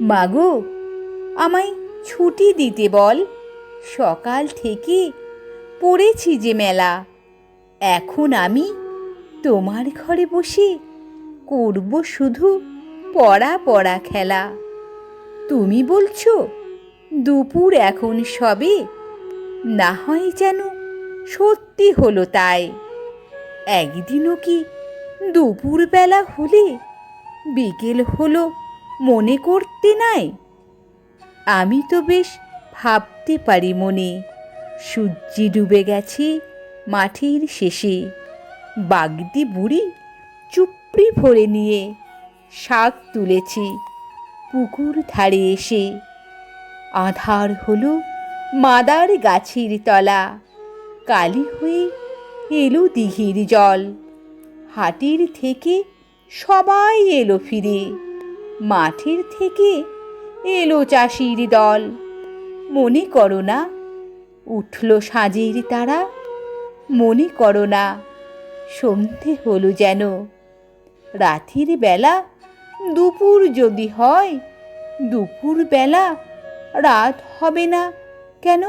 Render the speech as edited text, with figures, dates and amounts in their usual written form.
মাগো, আমায় ছুটি দিতে বল। সকাল থেকে পড়েছি যে মেলা। এখন আমি তোমার ঘরে বসে করব শুধু পড়া পড়া খেলা। তুমি বলছো দুপুর এখন সবে, না হয় যেন সত্যি হলো তাই। একদিনও কি দুপুরবেলা হলে বিকেল হলো মনে করতে নাই? আমি তো বেশ ভাবতে পারি মনে, সূর্যি ডুবে গেছে মাঠের শেষে। বাগদি বুড়ি চুপড়ি ভরে নিয়ে শাক তুলেছি পুকুর ধারে এসে। আঁধার হলো মাদার গাছের তলা, কালি হয়ে এলো দিঘির জল। হাটের থেকে সবাই এলো ফিরে, মাঠের থেকে এলো চাষির দল। মনে করো না উঠল সাঁঝের তারা, মনে করো না সন্ধে হলো যেন। রাতের বেলা দুপুর যদি হয়, দুপুর বেলা রাত হবে না কেন?